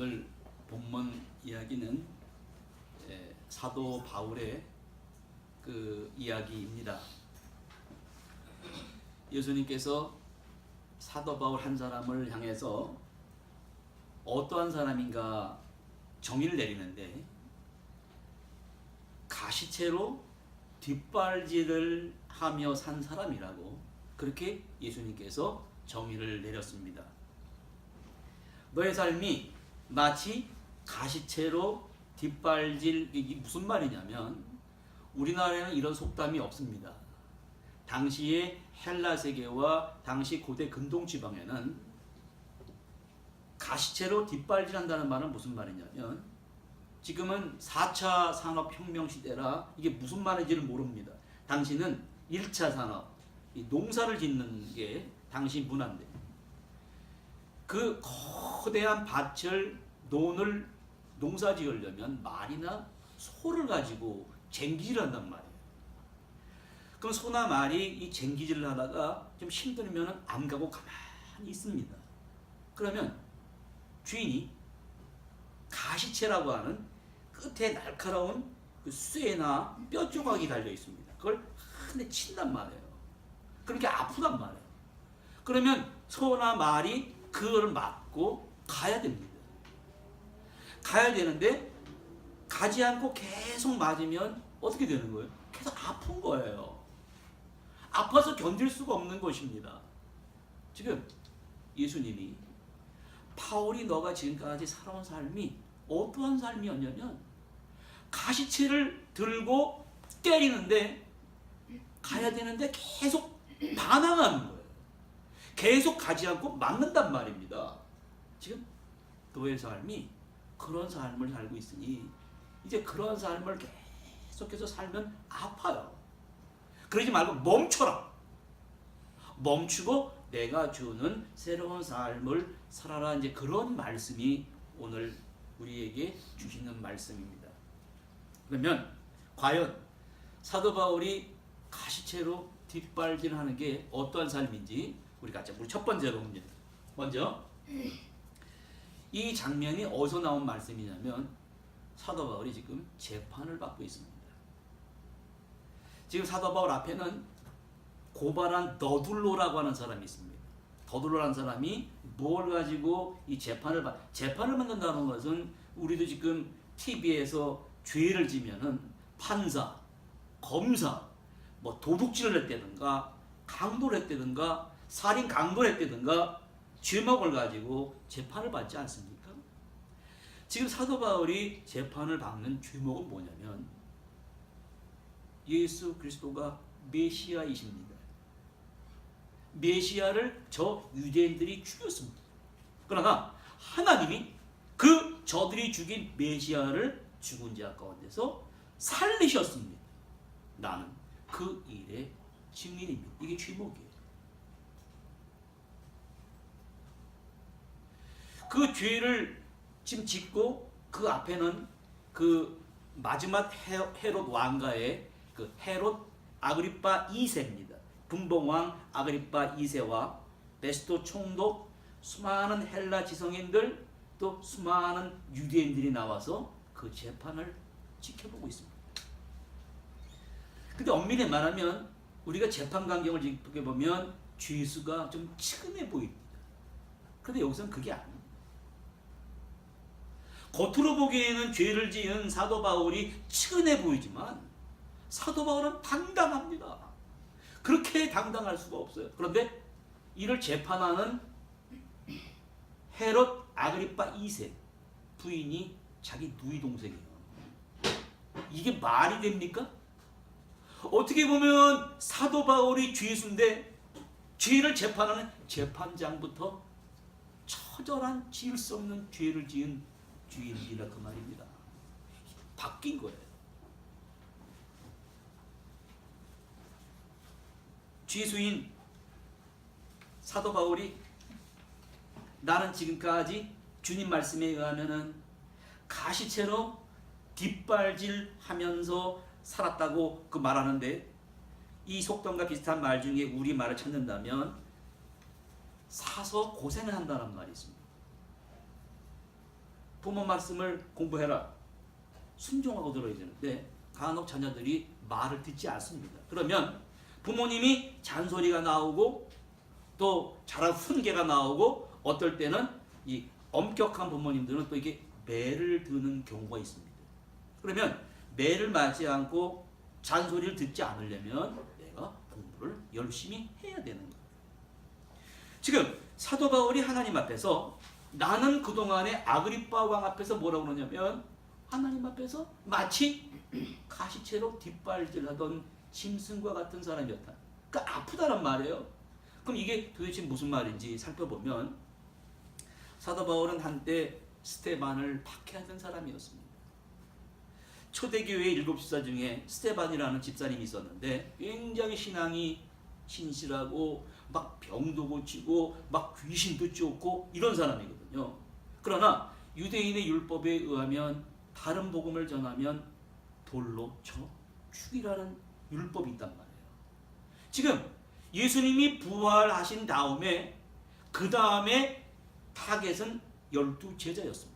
오늘 본문 이야기는 사도 바울의 그 이야기입니다. 예수님께서 사도 바울 한 사람을 향해서 어떠한 사람인가 정의를 내리는데, 가시채로 뒷발질을 하며 산 사람이라고 그렇게 예수님께서 정의를 내렸습니다. 너의 삶이 마치 가시채로 뒷발질, 이게 무슨 말이냐면, 우리나라에는 이런 속담이 없습니다. 당시의 헬라 세계와 당시 고대 근동 지방에는 가시채로 뒷발질한다는 말은 무슨 말이냐면, 지금은 4차 산업혁명 시대라 이게 무슨 말인지를 모릅니다. 당시는 1차 산업, 농사를 짓는 게 당시 문화인데, 그 거대한 밭을 논을 농사 지으려면 말이나 소를 가지고 쟁기질을 한단 말이에요. 그럼 소나 말이 이 쟁기질을 하다가 좀 힘들면 안 가고 가만히 있습니다. 그러면 주인이 가시채라고 하는 끝에 날카로운 그 쇠나 뼈 조각이 달려 있습니다. 그걸 한 대 친단 말이에요. 그렇게 아프단 말이에요. 그러면 소나 말이 그걸 맞고 가야 됩니다. 가야 되는데 가지 않고 계속 맞으면 어떻게 되는 거예요? 계속 아픈 거예요. 아파서 견딜 수가 없는 것입니다. 지금 예수님이 바울이 너가 지금까지 살아온 삶이 어떠한 삶이었냐면, 가시채를 들고 때리는데 가야 되는데 계속 반항하는 거예요. 계속 가지 않고 맞는단 말입니다. 지금 너의 삶이 그런 삶을 살고 있으니 이제 그런 삶을 계속해서 살면 아파요. 그러지 말고 멈춰라. 멈추고 내가 주는 새로운 삶을 살아라. 이제 그런 말씀이 오늘 우리에게 주시는 말씀입니다. 그러면 과연 사도 바울이 가시채로 뒷발질하는 게 어떠한 삶인지 우리 첫 번째로 봅니다. 먼저 이 장면이 어디서 나온 말씀이냐면, 사도 바울이 지금 재판을 받고 있습니다. 지금 사도 바울 앞에는 고발한 너둘로라고 하는 사람이 있습니다. 너둘로라는 사람이 뭘 가지고 이 재판을 받는다는 것은, 우리도 지금 TV에서 죄를 지면은 판사, 검사, 뭐 도둑질을 했다든가 강도를 했다든가 살인 강도를 했다든가 죄목을 가지고 재판을 받지 않습니까? 지금 사도 바울이 재판을 받는 죄목은 뭐냐면, 예수 그리스도가 메시아이십니다. 메시아를 저 유대인들이 죽였습니다. 그러나 하나님이 그 저들이 죽인 메시아를 죽은 자 가운데서 살리셨습니다. 나는 그 일의 증인입니다. 이게 죄목이에요. 그 죄를 지금 짓고 그 앞에는 그 마지막 헤롯 왕가의 그 헤롯 아그리파 2세입니다. 분봉왕 아그리파 2세와 베스토 총독, 수많은 헬라 지성인들, 또 수많은 유대인들이 나와서 그 재판을 지켜보고 있습니다. 근데 엄밀히 말하면 우리가 재판 광경을 지켜보면 죄수가 좀 측은해 보입니다. 그런데 여기서는 그게 아닙니다. 겉으로 보기에는 죄를 지은 사도 바울이 측은해 보이지만 사도 바울은 당당합니다. 그렇게 당당할 수가 없어요. 그런데 이를 재판하는 헤롯 아그리파 2세 부인이 자기 누이 동생이에요. 이게 말이 됩니까? 어떻게 보면 사도 바울이 죄수인데 죄를 재판하는 재판장부터 처절한 지을 수 없는 죄를 지은 주인이라 그 말입니다. 바뀐 거예요. 죄수인 사도 바울이 나는 지금까지 주님 말씀에 의하면은 가시채로 뒷발질하면서 살았다고 그 말하는데, 이 속담과 비슷한 말 중에 우리 말을 찾는다면 사서 고생을 한다는 말이 있습니다. 부모 말씀을 공부해라. 순종하고 들어야 되는데 간혹 자녀들이 말을 듣지 않습니다. 그러면 부모님이 잔소리가 나오고 또 자랑 훈계가 나오고 어떨 때는 이 엄격한 부모님들은 또 이게 매를 드는 경우가 있습니다. 그러면 매를 맞지 않고 잔소리를 듣지 않으려면 내가 공부를 열심히 해야 되는 거예요. 지금 사도 바울이 하나님 앞에서 나는 그동안에 아그리빠 왕 앞에서 뭐라고 그러냐면 하나님 앞에서 마치 가시채로 뒷발질하던 짐승과 같은 사람이었다. 그러니까 아프다란 말이에요. 그럼 이게 도대체 무슨 말인지 살펴보면 사도 바울은 한때 스데반을 박해하던 사람이었습니다. 초대교회 7집사 중에 스데반이라는 집사님이 있었는데 굉장히 신앙이 신실하고 막 병도 고치고 막 귀신도 쫓고 이런 사람이거든요. 그러나 유대인의 율법에 의하면 다른 복음을 전하면 돌로 쳐 죽이라는 율법이 있단 말이에요. 지금 예수님이 부활하신 다음에 그 다음에 타겟은 12제자였습니다.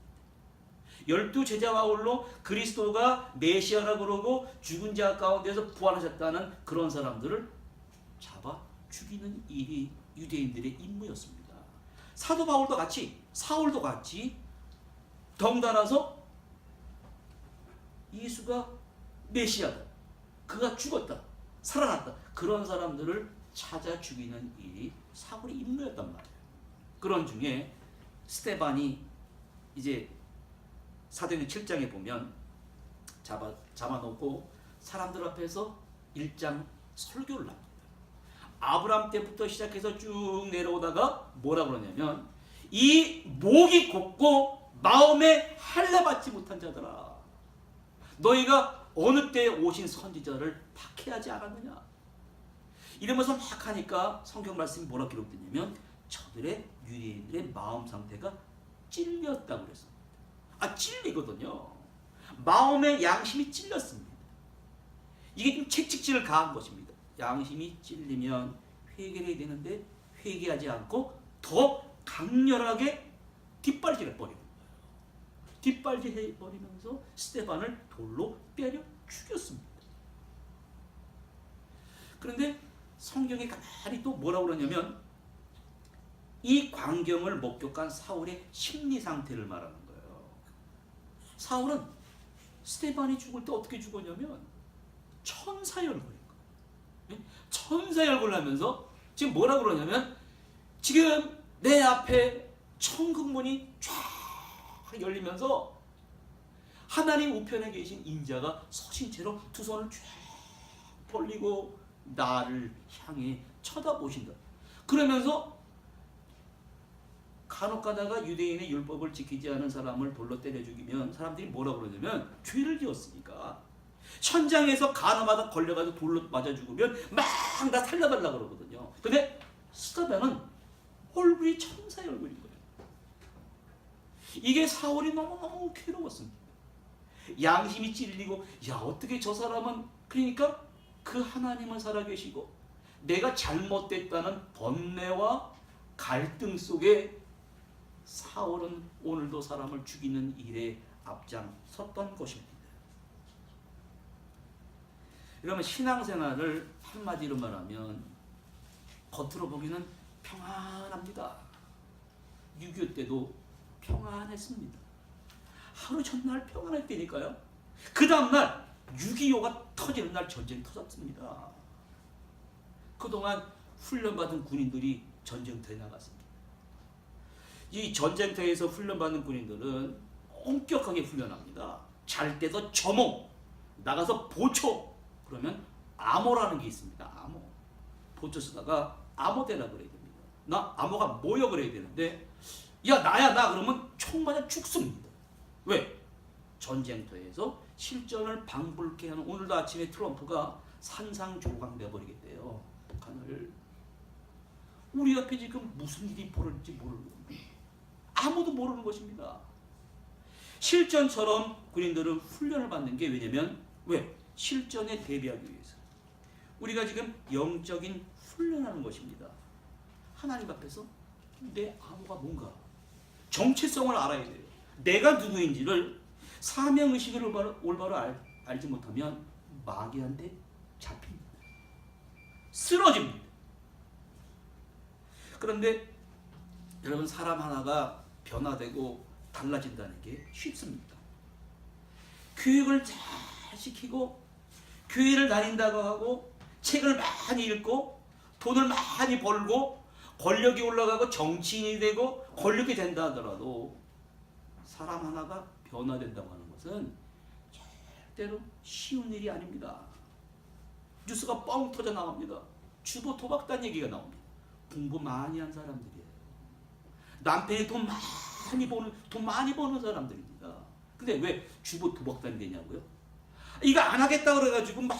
12제자와 홀로 그리스도가 메시아라 그러고 죽은 자 가운데서 부활하셨다는 그런 사람들을 잡아 죽이는 일이 유대인들의 임무였습니다. 사도 바울도 같이 사울도 같이 덩달아서 예수가 메시아다, 그가 죽었다, 살아났다, 그런 사람들을 찾아 죽이는 일이 사울의 임무였단 말이에요. 그런 중에 스데반이 이제 사도행전 7장에 보면 잡아놓고 사람들 앞에서 1장 설교를 합니다. 아브라함 때부터 시작해서 쭉 내려오다가 뭐라 그러냐면 이 목이 곱고 마음에 할례받지 못한 자들아, 너희가 어느 때 오신 선지자를 박해하지 않았느냐. 이러면서 막 하니까 성경 말씀이 뭐라 기록되냐면 저들의 유대인들의 마음 상태가 찔렸다고 그랬습니다. 찔리거든요. 마음의 양심이 찔렸습니다. 이게 좀 채찍질을 가한 것입니다. 양심이 찔리면 회개를 해야 되는데 회개하지 않고 더 강렬하게 뒷발질해 버리는 거예요. 뒷발질해 버리면서 스데반을 돌로 때려 죽였습니다. 그런데 성경에 가만히 또 뭐라고 그러냐면 이 광경을 목격한 사울의 심리 상태를 말하는 거예요. 사울은 스데반이 죽을 때 어떻게 죽었냐면 천사열거인 거예요. 천사열거를 하면서 지금 뭐라 그러냐면 지금 내 앞에 천국문이 쫙 열리면서 하나님 우편에 계신 인자가 서신 채로 두 손을 쫙 벌리고 나를 향해 쳐다보신다. 그러면서 간혹 가다가 유대인의 율법을 지키지 않은 사람을 돌로 때려 죽이면 사람들이 뭐라 그러냐면 죄를 지었으니까 현장에서 가나마다 걸려가지고 돌로 맞아 죽으면 막 다 살려달라 그러거든요. 근데 스데반은 얼굴이 천사의 얼굴인 거예요. 이게 사울이 너무너무 괴로웠습니다. 양심이 찔리고 야 어떻게 저 사람은, 그러니까 그 하나님은 살아계시고 내가 잘못됐다는 번뇌와 갈등 속에 사울은 오늘도 사람을 죽이는 일에 앞장섰던 것입니다. 그러면 신앙생활을 한마디로 말하면 겉으로 보기는 평안합니다. 6.25 때도 평안했습니다. 하루 전날 평안했다니까요. 그 다음날 6.25가 터지는 날 전쟁이 터졌습니다. 그동안 훈련받은 군인들이 전쟁터에 나갔습니다. 이 전쟁터에서 훈련받는 군인들은 엄격하게 훈련합니다. 잘 때도 점호, 나가서 보초, 그러면 암호라는 게 있습니다. 암호. 보초 쓰다가 암호대라 그래야 됩니다. 나 암호가 뭐여 그래야 되는데 야 나야 나 그러면 총 맞아 죽습니다. 왜? 전쟁터에서 실전을 방불케 하는, 오늘도 아침에 트럼프가 산상조각 내버리겠대요. 북한을. 우리 앞에 지금 무슨 일이 벌어질지 모르는 겁니다. 아무도 모르는 것입니다. 실전처럼 군인들은 훈련을 받는 게 왜냐면 왜? 실전에 대비하기 위해서. 우리가 지금 영적인 훈련하는 것입니다. 하나님 앞에서 내 암호가 뭔가 정체성을 알아야 돼요. 내가 누구인지를 사명의식을 올바로 알지 못하면 마귀한테 잡힙니다. 쓰러집니다. 그런데 여러분, 사람 하나가 변화되고 달라진다는 게 쉽습니까? 교육을 잘 시키고 교회를 다닌다고 하고 책을 많이 읽고 돈을 많이 벌고 권력이 올라가고 정치인이 되고 권력이 된다 하더라도 사람 하나가 변화된다고 하는 것은 절대로 쉬운 일이 아닙니다. 뉴스가 뻥 터져 나옵니다. 주보 도박단 얘기가 나옵니다. 공부 많이 한 사람들이에요. 남편이 돈 많이 버는 사람들입니다. 근데 왜 주보 도박단이 되냐고요? 이거 안 하겠다 그래가지고 막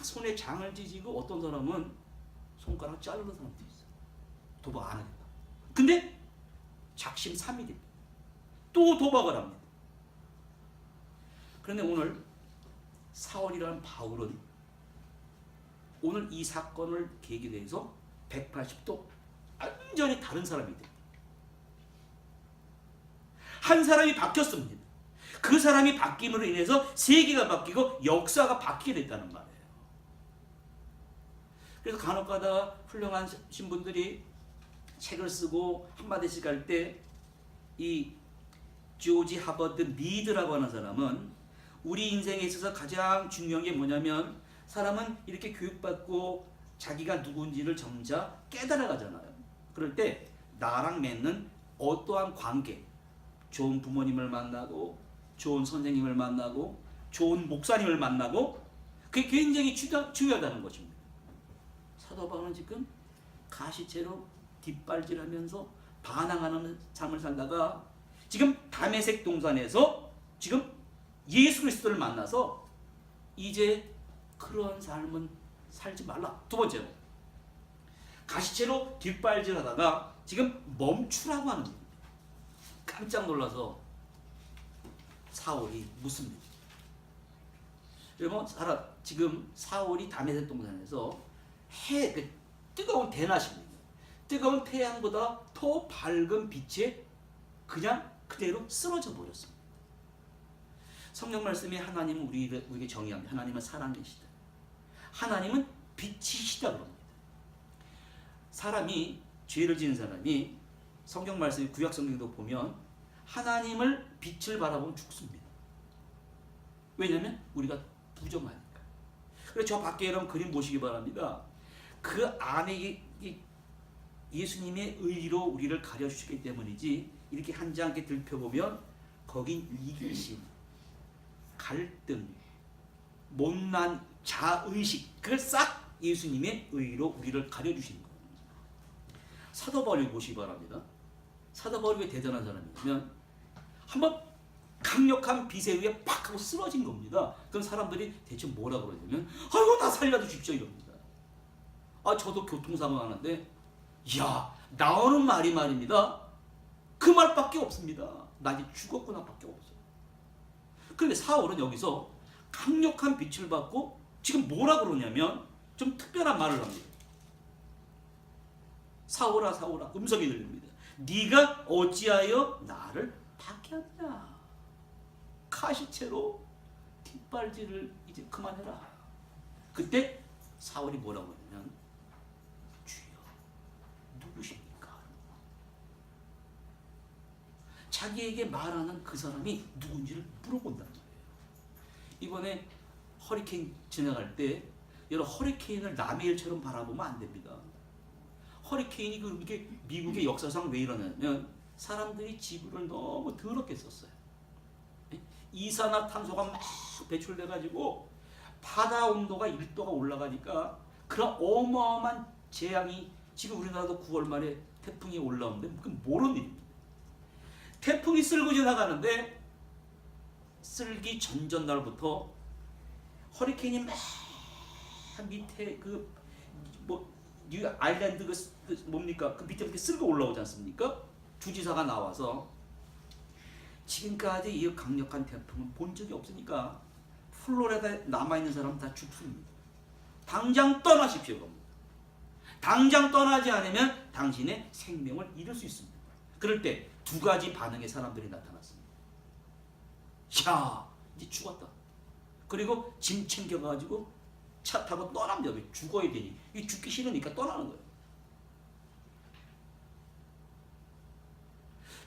손에 장을 찢고 어떤 사람은 손가락 자르는 사람도 있어요. 도박 안 하겠다. 근데 작심삼일이 됩니다. 또 도박을 합니다. 그런데 오늘 사울이라는 바울은 오늘 이 사건을 계기로 해서 180도 완전히 다른 사람이 됩니다. 한 사람이 바뀌었습니다. 그 사람이 바뀜으로 인해서 세계가 바뀌고 역사가 바뀌게 됐다는 말이에요. 그래서 간혹가다 훌륭하신 분들이 책을 쓰고 한마디씩 할 때 이 조지 하버드 미드라고 하는 사람은 우리 인생에 있어서 가장 중요한 게 뭐냐면 사람은 이렇게 교육받고 자기가 누군지를 점차 깨달아가잖아요. 그럴 때 나랑 맺는 어떠한 관계, 좋은 부모님을 만나고 좋은 선생님을 만나고 좋은 목사님을 만나고 그게 굉장히 중요하다는 것입니다. 사도 바울은 지금 가시채로 뒷발질하면서 반항하는 삶을 살다가 지금 다메섹 동산에서 지금 예수 그리스도를 만나서 이제 그런 삶은 살지 말라. 두 번째로 가시채로 뒷발질하다가 지금 멈추라고 하는 겁니다. 깜짝 놀라서 사울이 묻습니다. 여러분, 지금 사울이 다메섹 동산에서 뜨거운 대낮입니다. 뜨거운 태양보다 더 밝은 빛에 그냥 그대로 쓰러져 버렸습니다. 성경 말씀이 하나님은 우리에게 정의합니다. 하나님은 사랑이시다. 하나님은 빛이시다 그럽니다. 사람이 죄를 지은 사람이 성경 말씀이 구약 성경도 보면 하나님을 빛을 바라보면 죽습니다. 왜냐하면 우리가 부정하니까. 그래서 저 밖에 여러분 그림 보시기 바랍니다. 그 안에 예수님의 의로 우리를 가려주시기 때문이지 이렇게 한 장 이렇게 들펴보면 거긴 이기심, 갈등, 못난 자의식 그걸 싹 예수님의 의로 우리를 가려주시는 거예요. 사도 바울을 보시기 바랍니다. 사도 바울이 왜 대단한 사람이냐면 한번 강력한 빛에 의해 팍 하고 쓰러진 겁니다. 그럼 사람들이 대체 뭐라 그러냐면 아이고 나 살려주십시오 이럽니다. 저도 교통사고 하는데 나오는 말이 말입니다. 그 말밖에 없습니다. 나 이제 죽었구나 밖에 없어요. 그런데 사울은 여기서 강력한 빛을 받고 지금 뭐라 그러냐면 좀 특별한 말을 합니다. 사울아 사울아 음성이 들립니다. 네가 어찌하여 나를 박해하느냐. 가시채로 뒷발질을 이제 그만해라. 그때 사울이 뭐라고 하냐면 주여 누구십니까? 자기에게 말하는 그 사람이 누군지를 물어본다는 거예요. 이번에 허리케인 지나갈 때 여러분 허리케인을 남의 일처럼 바라보면 안 됩니다. 허리케인이 그렇게 미국의 역사상 왜 일어나냐면 사람들이 지구를 너무 더럽게 썼어요. 이산화탄소가 막 배출돼가지고 바다 온도가 1도가 올라가니까 그런 어마어마한 재앙이 지금 우리나라도 9월 말에 태풍이 올라오는데 그건 모르는 일입니다. 태풍이 쓸고 지나가는데 쓸기 전전날부터 허리케인이 막 밑에 뉴 아일랜드 뭡니까? 그 밑에 이렇게 쓸고 올라오지 않습니까? 주지사가 나와서 지금까지 이 강력한 태풍은 본 적이 없으니까 플로리다에 남아있는 사람은 다 죽습니다. 당장 떠나십시오. 겁니다. 당장 떠나지 않으면 당신의 생명을 잃을 수 있습니다. 그럴 때 두 가지 반응의 사람들이 나타났습니다. 자, 이제 죽었다. 그리고 짐 챙겨가지고 차 타고 떠납니다. 왜? 죽어야 되니. 이 죽기 싫으니까 떠나는 거예요.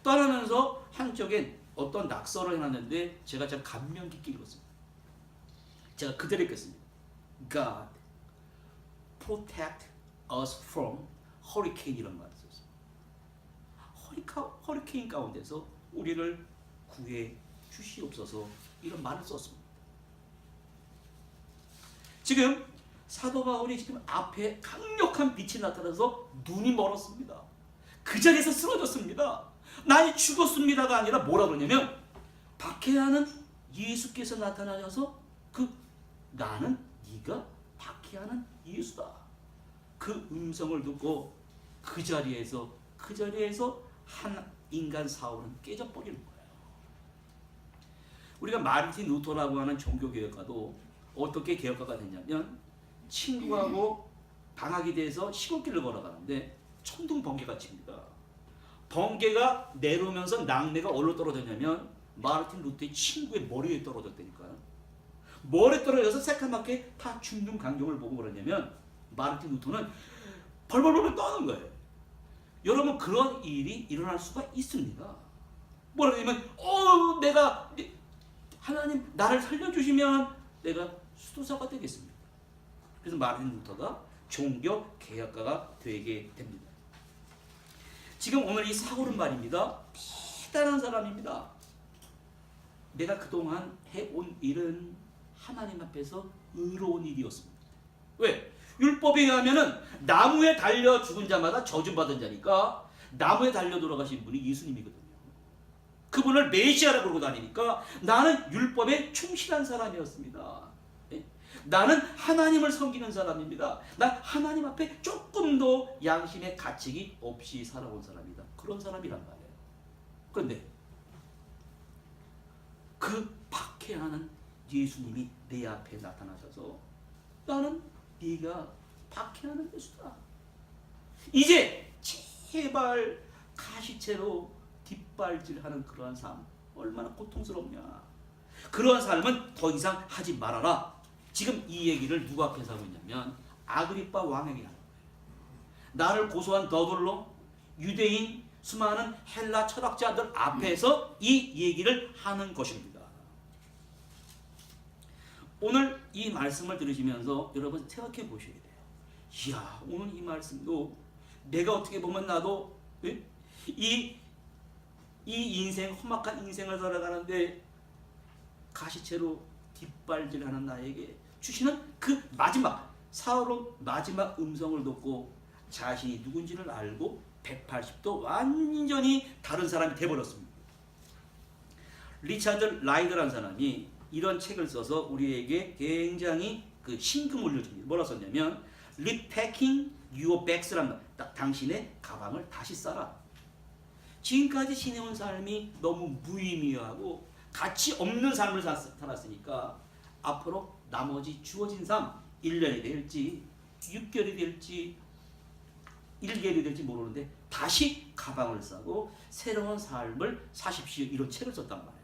떠나면서 한쪽엔 어떤 낙서를 해놨는데 제가 참 감명 깊게 읽었습니다. 제가 그대로 읽겠습니다. God protect us from hurricane 이런 말을 썼어요. 허리케인 가운데서 우리를 구해 주시옵소서 이런 말을 썼습니다. 지금 사도 바울이 지금 앞에 강력한 빛이 나타나서 눈이 멀었습니다. 그 자리에서 쓰러졌습니다. 나는 죽었습니다가 아니라 뭐라 그러냐면 박해하는 예수께서 나타나셔서 나는 네가 박해하는 예수다. 그 음성을 듣고 그 자리에서 한 인간 사울은 깨져버리는 거예요. 우리가 마르틴 루터라고 하는 종교개혁가도 어떻게 개혁가가 됐냐면 친구하고 방학이 돼서 시골길을 걸어가는데 천둥 번개가 칩니다. 번개가 내려오면서 낙뢰가 어디로 떨어졌냐면 마르틴 루터의 친구의 머리에 떨어졌다니까요. 머리에 떨어져서 새까맣게 다 죽는 광경을 보고 그러냐면 마르틴 루터는 벌벌벌 떠는 거예요. 여러분 그런 일이 일어날 수가 있습니다. 뭐라 그러냐면 내가 하나님 나를 살려주시면 내가 수도사가 되겠습니다. 그래서 마르틴 루터가 종교 개혁가가 되게 됩니다. 지금 오늘 이 사울은 말입니다. 대단한 사람입니다. 내가 그동안 해온 일은 하나님 앞에서 의로운 일이었습니다. 왜? 율법에 의하면은 나무에 달려 죽은 자마다 저주받은 자니까 나무에 달려 돌아가신 분이 예수님이거든요. 그분을 메시아라고 그러고 다니니까 나는 율법에 충실한 사람이었습니다. 나는 하나님을 섬기는 사람입니다. 난 하나님 앞에 조금도 양심의 가책이 없이 살아온 사람이다. 그런 사람이란 말이에요. 그런데 그 박해하는 예수님이 내 앞에 나타나셔서 나는 네가 박해하는 예수다. 이제 제발 가시채로 뒷발질하는 그러한 삶 얼마나 고통스럽냐. 그러한 삶은 더 이상 하지 말아라. 지금 이 얘기를 누구 앞에서 하고 있냐면 아그리빠 왕에게 하는 거예요. 나를 고소한 더둘로 유대인 수많은 헬라 철학자들 앞에서 이 얘기를 하는 것입니다. 오늘 이 말씀을 들으시면서 여러분 생각해 보셔야 돼요. 이야, 오늘 이 말씀도 내가 어떻게 보면 나도 이 인생, 험악한 인생을 살아가는데 가시채로 뒷발질하는 나에게 주시는 그 마지막 사울은 마지막 음성을 듣고 자신이 누군지를 알고 180도 완전히 다른 사람이 되어버렸습니다. 리차드 라이드라는 사람이 이런 책을 써서 우리에게 굉장히 그 신금 올려줍니다. 뭐라 썼냐면 Repacking your bags라는 딱 당신의 가방을 다시 싸라. 지금까지 지내온 삶이 너무 무의미하고 가치 없는 삶을 살았으니까 앞으로 나머지 주어진 삶 1년이 될지 6개월이 될지 1개월이 될지 모르는데 다시 가방을 싸고 새로운 삶을 사십시오. 이런 책을 썼단 말이에요.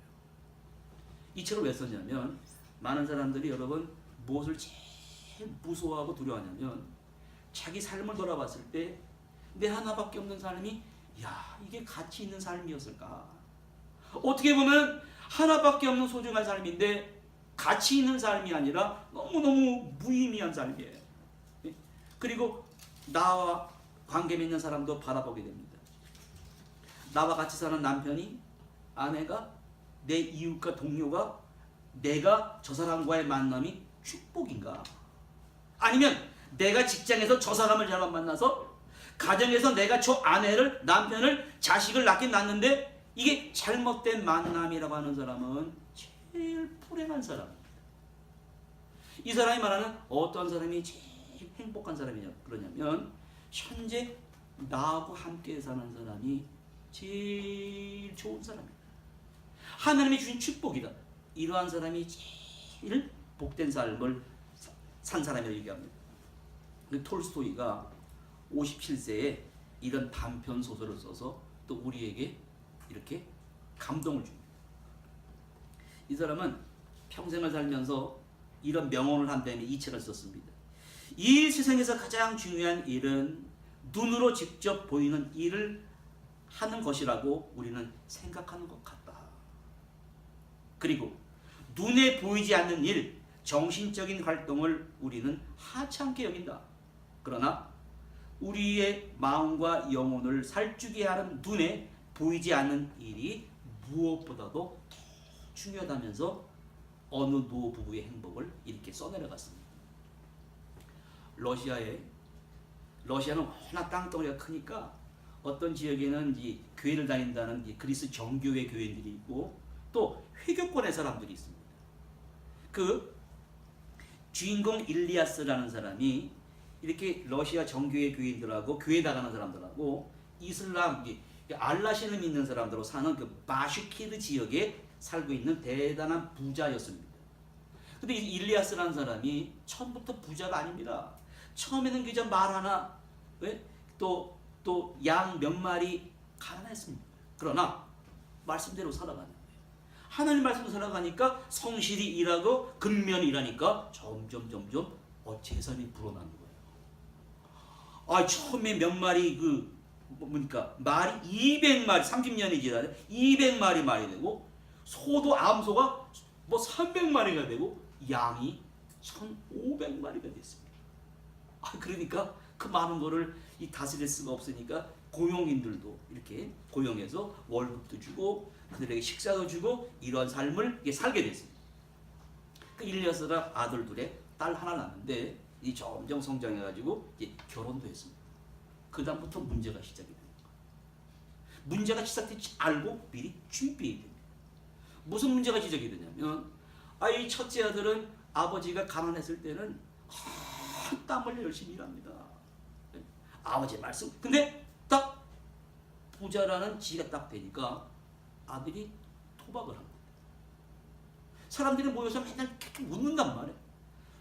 이 책을 왜 썼냐면 많은 사람들이 여러분 무엇을 제일 무서워하고 두려워하냐면 자기 삶을 돌아봤을 때 내 하나밖에 없는 삶이 이게 가치 있는 삶이었을까? 어떻게 보면 하나밖에 없는 소중한 삶인데 가치 있는 삶이 아니라 너무너무 무의미한 삶이에요. 그리고 나와 관계 맺는 사람도 바라보게 됩니다. 나와 같이 사는 남편이, 아내가, 내 이웃과 동료가 내가 저 사람과의 만남이 축복인가? 아니면 내가 직장에서 저 사람을 잘못 만나서 가정에서 내가 저 아내를, 남편을, 자식을 낳긴 낳는데 이게 잘못된 만남이라고 하는 사람은 제일 불행한 사람입니다. 이 사람이 말하는 어떤 사람이 제일 행복한 사람이냐 그러냐면 현재 나하고 함께 사는 사람이 제일 좋은 사람이다. 하나님이 주신 축복이다. 이러한 사람이 제일 복된 삶을 산 사람이라고 얘기합니다. 톨스토이가 57세에 이런 단편 소설을 써서 또 우리에게 이렇게 감동을 줍니다. 이 사람은 평생을 살면서 이런 명언을 한 다음에 이 책을 썼습니다. 이 세상에서 가장 중요한 일은 눈으로 직접 보이는 일을 하는 것이라고 우리는 생각하는 것 같다. 그리고 눈에 보이지 않는 일, 정신적인 활동을 우리는 하찮게 여긴다. 그러나 우리의 마음과 영혼을 살찌게 하는 눈에 보이지 않는 일이 무엇보다도 더 중요하다면서 어느 노부부의 행복을 이렇게 써내려갔습니다. 러시아는 워낙 땅덩어리가 크니까 어떤 지역에는 이 교회를 다닌다는 이 그리스 정교회 교인들이 있고 또 회교권의 사람들이 있습니다. 그 주인공 일리아스라는 사람이 이렇게 러시아 정교회 교인들하고 교회 나가는 사람들하고 이슬람 알라신을 믿는 사람들로 사는 그 바슈키르 지역에 살고 있는 대단한 부자였습니다. 근데 이 일리아스라는 사람이 처음부터 부자가 아닙니다. 처음에는 그저 말 하나, 또 양 몇 마리 가난했습니다. 그러나 말씀대로 살아가는 거예요. 하나님 말씀대로 살아가니까 성실히 일하고 근면히 일하니까 점점 재산이 불어나는 거예요. 처음에 몇 마리 말이 200마리 30년이 지나서 200마리 말이 되고 소도 암소가 300마리가 되고 양이 1,500마리가 됐습니다. 그러니까 그 많은 거를 다스릴 수가 없으니까 고용인들도 이렇게 고용해서 월급도 주고 그들에게 식사도 주고 이러한 삶을 살게 됐습니다. 그 일리아스라 아들 둘에 딸 하나 낳는데 이 점점 성장해가지고 결혼도 했습니다. 그 다음부터 문제가 시작이 됩니다. 문제가 시작될지 알고 미리 준비해야 됩니다. 무슨 문제가 시작이 되냐면 이 첫째 아들은 아버지가 가난했을 때는 땀 흘려 열심히 일합니다. 아버지의 말씀. 근데 딱 부자라는 지가 딱 되니까 아들이 도박을 합니다. 사람들이 모여서 맨날 이렇게 웃는단 말이에요.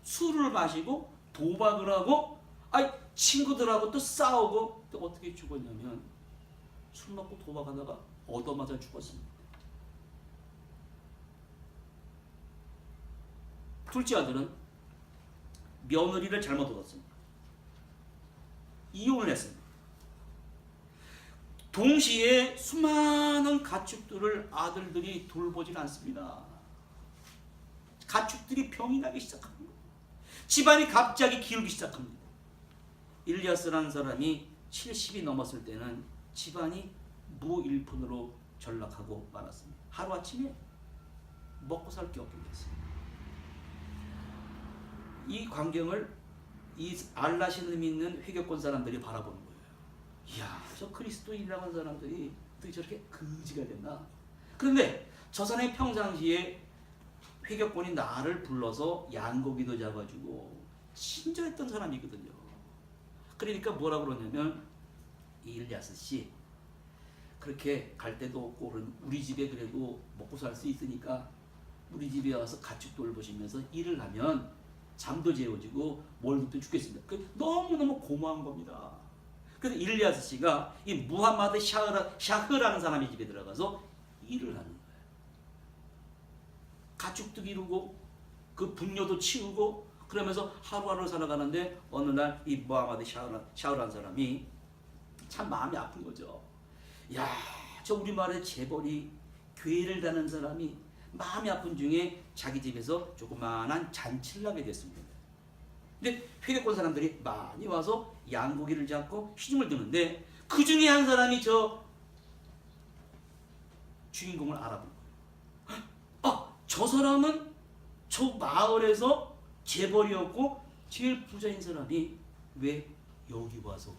술을 마시고 도박을 하고 친구들하고 또 싸우고 또 어떻게 죽었냐면 술 먹고 도박하다가 얻어맞아 죽었습니다. 둘째 아들은 며느리를 잘못 얻었습니다. 이혼을 했습니다. 동시에 수많은 가축들을 아들들이 돌보질 않습니다. 가축들이 병이 나기 시작합니다. 집안이 갑자기 기울기 시작합니다. 일리아스라는 사람이 70이 넘었을 때는 집안이 무일푼으로 전락하고 말았습니다. 하루아침에 먹고 살 게 없게 됐습니다. 이 광경을 이 알라신을 믿는 회교권 사람들이 바라보는 거예요. 이야, 저 그리스도인이라고 하는 사람들이 어떻게 저렇게 거지가 됐나? 그런데 저 사람이 평상시에 회교권이 나를 불러서 양고기도 잡아주고 친절했던 사람이거든요. 그러니까 뭐라 그러냐면 일리아스 씨 그렇게 갈 데도 없고 우리 집에 그래도 먹고 살 수 있으니까 우리 집에 와서 가축 돌보시면서 일을 하면 잠도 재워지고 월급도 주겠습니다. 너무너무 고마운 겁니다. 그래서 일리아스 씨가 이 무함마드 샤흐라는 사람의 집에 들어가서 일을 하는 거예요. 가축도 기르고 그 분뇨도 치우고 그러면서 하루하루 살아가는데 어느 날 이 무함마드 샤흐라는 사람이 참 마음이 아픈 거죠. 야, 저 우리말의 재벌이 교회를 다는 사람이 마음이 아픈 중에 자기 집에서 조그마한 잔치를 하게 됐습니다. 근데 회계권 사람들이 많이 와서 양고기를 잡고 시중을 드는데 그 중에 한 사람이 저 주인공을 알아본 거예요. 저 사람은 저 마을에서 재벌이었고 제일 부자인 사람이 왜 여기 와서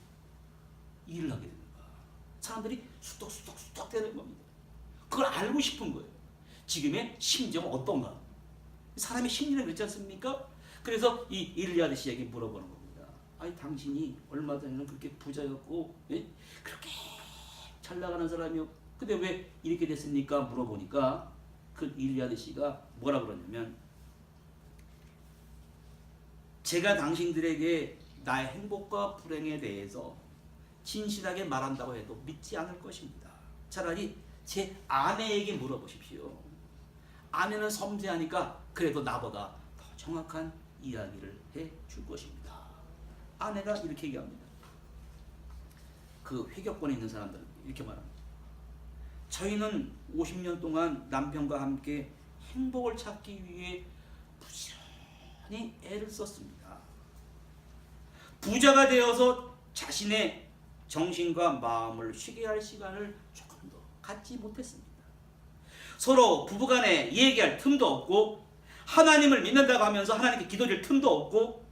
일을 하게 됩니까? 사람들이 수덕수덕 되는 겁니다. 그걸 알고 싶은 거예요. 지금의 심정은 어떤가? 사람의 심리는 그렇지 않습니까? 그래서 이 일리아스 씨에게 물어보는 겁니다. 당신이 얼마 전에는 그렇게 부자였고 그렇게 잘 나가는 사람이요. 근데 왜 이렇게 됐습니까? 물어보니까 그 일리아스 씨가 뭐라 그러냐면 제가 당신들에게 나의 행복과 불행에 대해서 진실하게 말한다고 해도 믿지 않을 것입니다. 차라리 제 아내에게 물어보십시오. 아내는 섬세하니까 그래도 나보다 더 정확한 이야기를 해 줄 것입니다. 아내가 이렇게 얘기합니다. 그 회격권에 있는 사람들은 이렇게 말합니다. 저희는 50년 동안 남편과 함께 행복을 찾기 위해 부지런히 애를 썼습니다. 부자가 되어서 자신의 정신과 마음을 쉬게 할 시간을 조금 더 갖지 못했습니다. 서로 부부간에 얘기할 틈도 없고 하나님을 믿는다고 하면서 하나님께 기도드릴 틈도 없고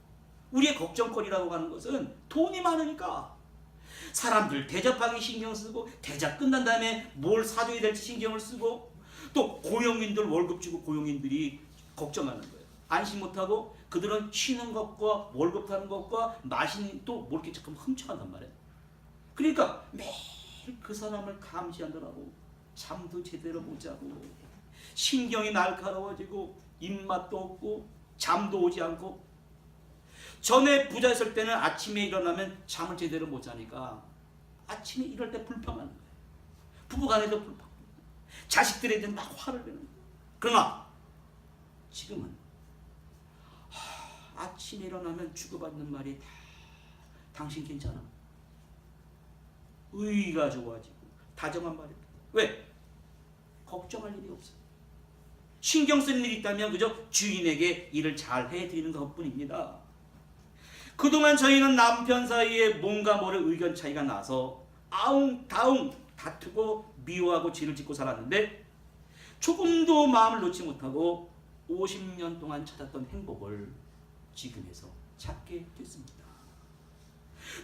우리의 걱정거리라고 하는 것은 돈이 많으니까 사람들 대접하기 신경 쓰고 대접 끝난 다음에 뭘 사줘야 될지 신경을 쓰고 또 고용인들 월급 주고 고용인들이 걱정하는 거예요. 안심 못하고 그들은 쉬는 것과 월급 타는 것과 마시는 또 뭘 이렇게 조금 훔쳐간단 말이에요. 그러니까 매일 그 사람을 감시하느라고 잠도 제대로 못 자고 신경이 날카로워지고 입맛도 없고 잠도 오지 않고 전에 부자였을 때는 아침에 일어나면 잠을 제대로 못 자니까 아침에 일어날 때 불평하는 거예요. 부부간에도 불평, 자식들에게 막 화를 내는 거예요. 그러나 지금은 아침에 일어나면 주고받는 말이 다 당신 괜찮아? 의의가 좋아지고 다정한 말입니다. 왜? 걱정할 일이 없어요. 신경 쓰는 일이 있다면 그저 주인에게 일을 잘 해드리는 것뿐입니다. 그동안 저희는 남편 사이에 뭔가 모를 의견 차이가 나서 아웅다웅 다투고 미워하고 죄를 짓고 살았는데 조금도 마음을 놓지 못하고 50년 동안 찾았던 행복을 지금에서 찾게 됐습니다.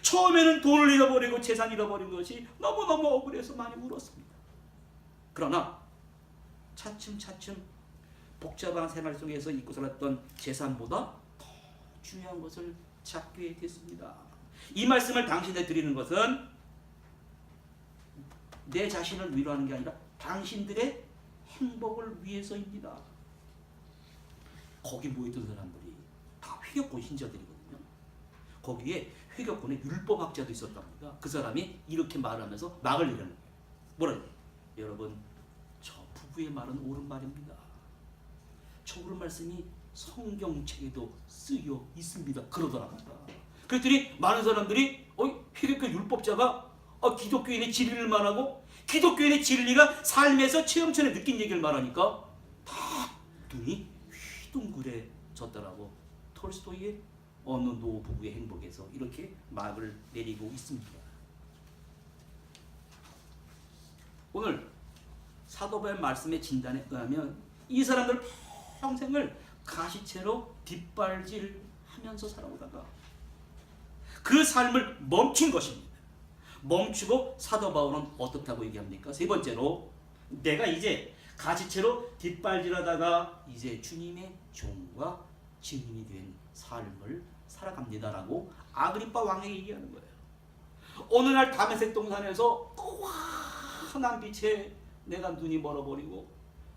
처음에는 돈을 잃어버리고 재산 잃어버린 것이 너무너무 억울해서 많이 울었습니다. 그러나 차츰차츰 복잡한 생활 속에서 잊고 살았던 재산보다 더 중요한 것을 찾게 됐습니다. 이 말씀을 당신에 드리는 것은 내 자신을 위로하는 게 아니라 당신들의 행복을 위해서입니다. 거기 모였던 사람들이 다 회격권 신자들이거든요. 거기에 회격권의 율법학자도 있었답니다. 그 사람이 이렇게 말하면서 막을 내리는 거예요. 뭐라고? 여러분, 저 부부의 말은 옳은 말입니다. 저 옳은 말씀이 성경책에도 쓰여 있습니다. 그러더랍니다. 그랬더니 많은 사람들이 회격권 율법자가 기독교인의 진리를 말하고 기독교인의 진리가 삶에서 체험천에 느낀 얘기를 말하니까 다 눈이 휘둥그레졌더라고. 톨스토이의 어느 노부부의 행복에서 이렇게 막을 내리고 있습니다. 오늘 사도 바울 말씀의 진단에 의하면 이 사람들 평생을 가시채로 뒷발질하면서 살아오다가 그 삶을 멈춘 것입니다. 멈추고 사도 바울은 어떻다고 얘기합니까? 세 번째로 내가 이제 가시채로 뒷발질하다가 이제 주님의 종과 증인이 된 삶을 살아갑니다라고 아그리빠 왕에게 얘기하는 거예요. 어느 날 다메섹 동산에서 환한 빛에 내가 눈이 멀어버리고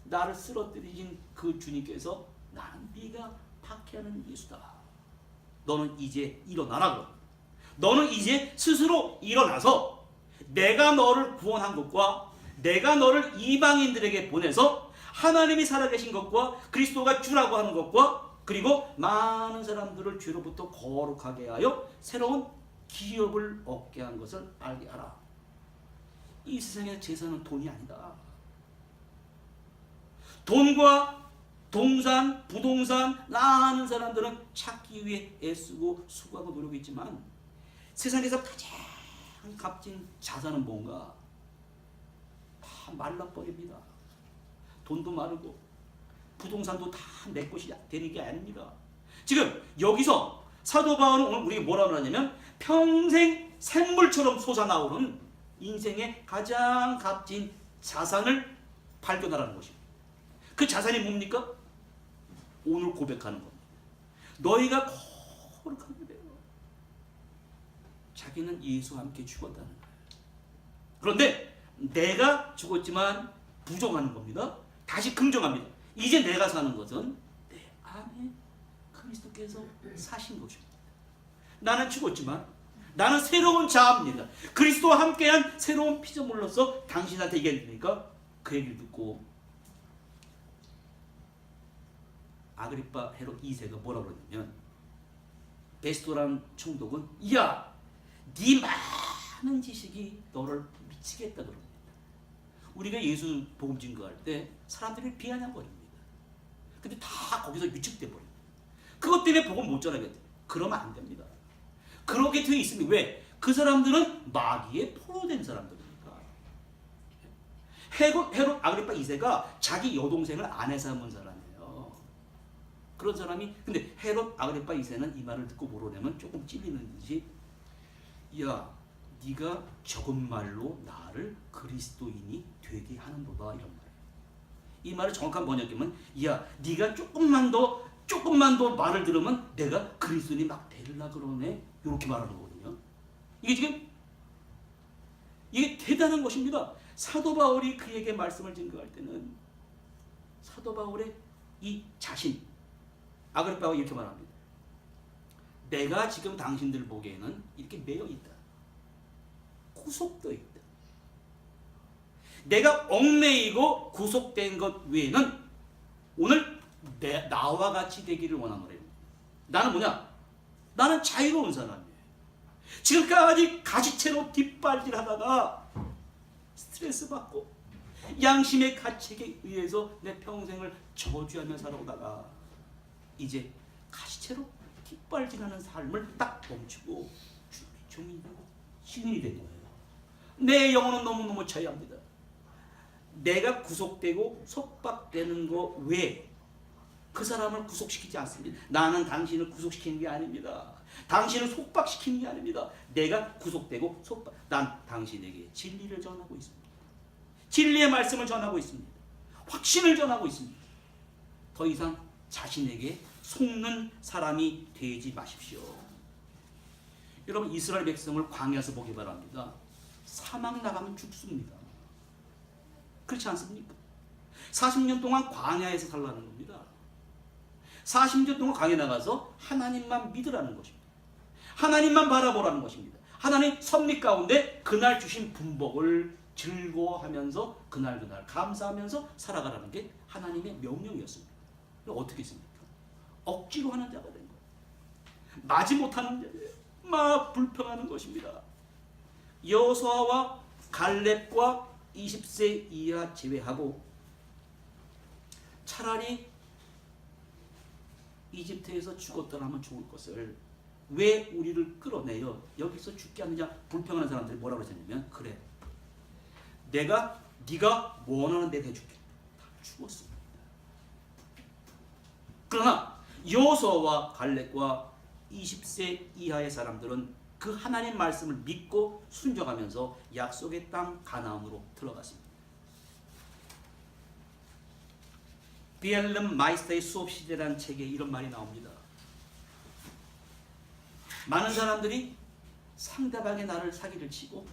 나를 쓰러뜨리신 그 주님께서 나는 네가 박해하는 예수다. 너는 이제 일어나라고. 너는 이제 스스로 일어나서 내가 너를 구원한 것과 내가 너를 이방인들에게 보내서 하나님이 살아계신 것과 그리스도가 주라고 하는 것과 그리고 많은 사람들을 죄로부터 거룩하게 하여 새로운 기업을 얻게 한 것을 알게 하라. 이 세상의 재산은 돈이 아니다. 돈과 동산, 부동산, 많은 사람들은 찾기 위해 애쓰고 수고하고 노력했지만 세상에서 가장 값진 자산은 뭔가? 다 말라버립니다. 돈도 마르고 부동산도 다 내 것이 되는 게 아닙니다. 지금 여기서 사도 바울은 오늘 우리에게 뭐라고 하냐면 평생 샘물처럼 솟아나오는 인생의 가장 값진 자산을 발견하라는 것입니다. 그 자산이 뭡니까? 오늘 고백하는 겁니다. 너희가 거룩하게 되어 자기는 예수와 함께 죽었다는 거예요. 그런데 내가 죽었지만 부정하는 겁니다. 다시 긍정합니다. 이제 내가 사는 것은 내 안에 그리스도께서 사신 것입니다. 나는 죽었지만 나는 새로운 자아입니다. 그리스도와 함께한 새로운 피조물로서 당신한테 얘기하니까 그 얘기를 듣고 아그리파 헤롯 2세가 뭐라 그러냐면 베스토라는 총독은 야, 네 많은 지식이 너를 미치겠다 그럽니다. 우리가 예수 복음 증거할 때 사람들이 비아냥거립니다. 근데 다 거기서 유축돼 버립니다. 그것 때문에 복음 못 전하겠다. 그러면 안 됩니다. 그렇게 되어 있습니다. 왜? 그 사람들은 마귀에 포로된 사람들이니까. 헤롯 아그리파 2세가 자기 여동생을 아내 삼은 사람이에요. 그런 사람이, 근데 헤롯 아그리파 2세는 이 말을 듣고 뭐라냐면 조금 찔리는 듯이, 야, 네가 적은 말로 나를 그리스도인이 되게 하는도다, 이런 말이에요. 이 말을 정확한 번역하면, 야, 네가 조금만 더 말을 들으면 내가 그리스도인이 막 되려고 그러네, 이렇게 말하는 거거든요. 이게 대단한 것입니다. 사도 바울이 그에게 말씀을 증거할 때는 사도 바울의 이 자신, 아그리파가 이렇게 말합니다. 내가 지금 당신들 보기에는 이렇게 매여 있다. 구속되어 있다. 내가 얽매이고 구속된 것 외에는 오늘 나와 같이 되기를 원하노래요. 나는 뭐냐? 나는 자유로운 사람이에요. 지금까지 가시채로 뒷발질하다가 스트레스 받고 양심의 가책에 의해서 내 평생을 저주하며 살아오다가 이제 가시채로 뒷발질하는 삶을 딱 멈추고 주님이 증인이 된 거예요. 내 영혼은 너무너무 처해합니다. 내가 구속되고 속박되는 거 외에 그 사람을 구속시키지 않습니다. 나는 당신을 구속시키는 게 아닙니다. 당신을 속박시키는 게 아닙니다. 내가 구속되고 난 당신에게 진리를 전하고 있습니다. 진리의 말씀을 전하고 있습니다. 확신을 전하고 있습니다. 더 이상 자신에게 속는 사람이 되지 마십시오. 여러분, 이스라엘 백성을 광야에서 보기 바랍니다. 사막 나가면 죽습니다. 그렇지 않습니까? 40년 동안 광야에서 살라는 겁니다. 40년 동안 광야에 나가서 하나님만 믿으라는 것입니다. 하나님만 바라보라는 것입니다. 하나님 섭리 가운데 그날 주신 분복을 즐거워하면서 그날 감사하면서 살아가라는 게 하나님의 명령이었습니다. 어떻게 했습니까? 억지로 하는 자가 된 거예요. 마지 못하는 자예요. 막 불평하는 것입니다. 여호수아와 갈렙과 20세 이하 제외하고 차라리 이집트에서 죽었더라면 죽을 것을 왜 우리를 끌어내요? 여기서 죽게 하느냐? 불평하는 사람들이 뭐라고 하셨냐면, 그래, 네가 원하는 대로 해줄게. 다 죽었습니다. 그러나 여호수아와 갈렙과 20세 이하의 사람들은 그 하나님 말씀을 믿고 순종하면서 약속의 땅 가나안으로 들어갔습니다. 비엘름 마이스터의 수업시대라는 책에 이런 말이 나옵니다. 많은 사람들이 상대방의 나를 사기를 치고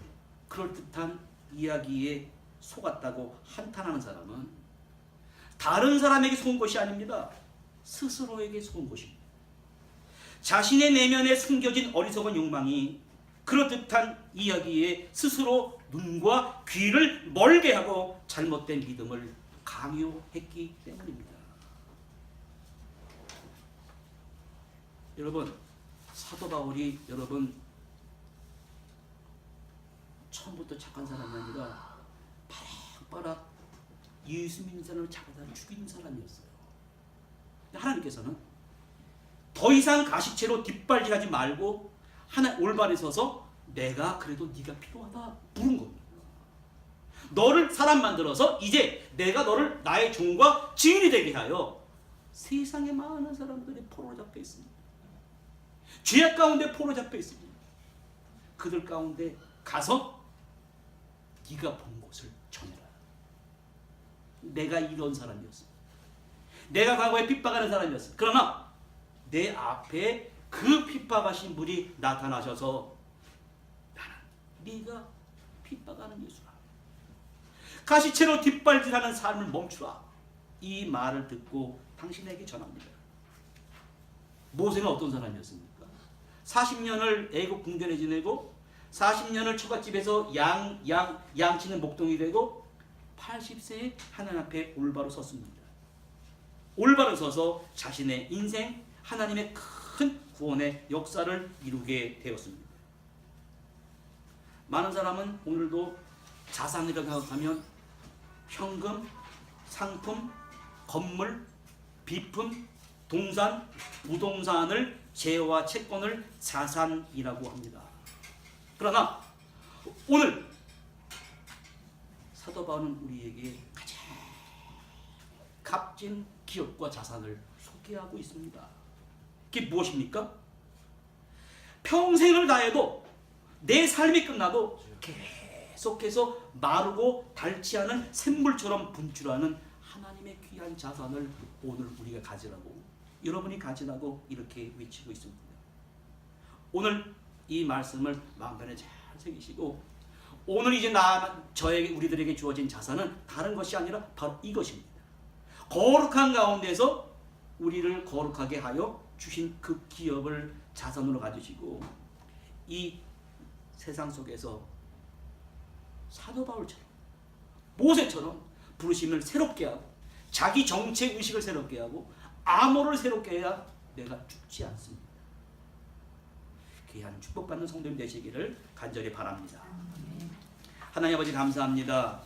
그럴듯한 이야기에 속았다고 한탄하는 사람은 다른 사람에게 속은 것이 아닙니다. 스스로에게 속은 것입니다. 자신의 내면에 숨겨진 어리석은 욕망이 그럴듯한 이야기에 스스로 눈과 귀를 멀게 하고 잘못된 믿음을 강요했기 때문입니다. 여러분, 사도 바울이 처음부터 착한 사람이 아니라 바락바락 예수 믿는 사람을 잡아다 죽이는 사람이었어요. 하나님께서는 더 이상 가시채로 뒷발질하지 말고 하나 올바르게 서서 내가 그래도 네가 필요하다 부른 겁니다. 너를 사람 만들어서 이제 내가 너를 나의 종과 증인이 되게 하여 세상에 많은 사람들이 포로 잡혀 있습니다. 죄악 가운데 포로 잡혀 있습니다. 그들 가운데 가서 네가 본 것을 전해라. 내가 이런 사람이었습니다. 내가 과거에 핍박하는 사람이었습니다. 그러나 내 앞에 그 핍박하신 분이 나타나셔서 나는 네가 핍박하는 예수라. 가시채로 뒷발질하는 삶을 멈추라. 이 말을 듣고 당신에게 전합니다. 모세는 어떤 사람이었습니까? 40년을 애국 궁전에 지내고 40년을 초가집에서 양치는 목동이 되고 80세에 하나님 앞에 올바로 섰습니다. 올바로 서서 자신의 인생 하나님의 큰 구원의 역사를 이루게 되었습니다. 많은 사람은 오늘도 자산이라고 생각하면 현금, 상품, 건물, 비품, 동산, 부동산을 재와 채권을 자산이라고 합니다. 그러나 오늘 사도 바울은 우리에게 가장 값진 기업과 자산을 소개하고 있습니다. 그게 무엇입니까? 평생을 다해도 내 삶이 끝나도 계속해서 마르고 닳지 않은 샘물처럼 분출하는 하나님의 귀한 자산을 오늘 우리가 가지라고, 여러분이 가지라고 이렇게 외치고 있습니다. 오늘 이 말씀을 마음간에 잘 새기시고, 오늘 이제 우리들에게 주어진 자산은 다른 것이 아니라 바로 이것입니다. 거룩한 가운데서 우리를 거룩하게 하여 주신 그 기업을 자산으로 가지시고, 이 세상 속에서 사도 바울처럼, 모세처럼 부르심을 새롭게 하고 자기 정체 의식을 새롭게 하고 암호를 새롭게 해야 내가 죽지 않습니다. 귀한 축복받는 성도님 되시기를 간절히 바랍니다. 하나님 아버지 감사합니다.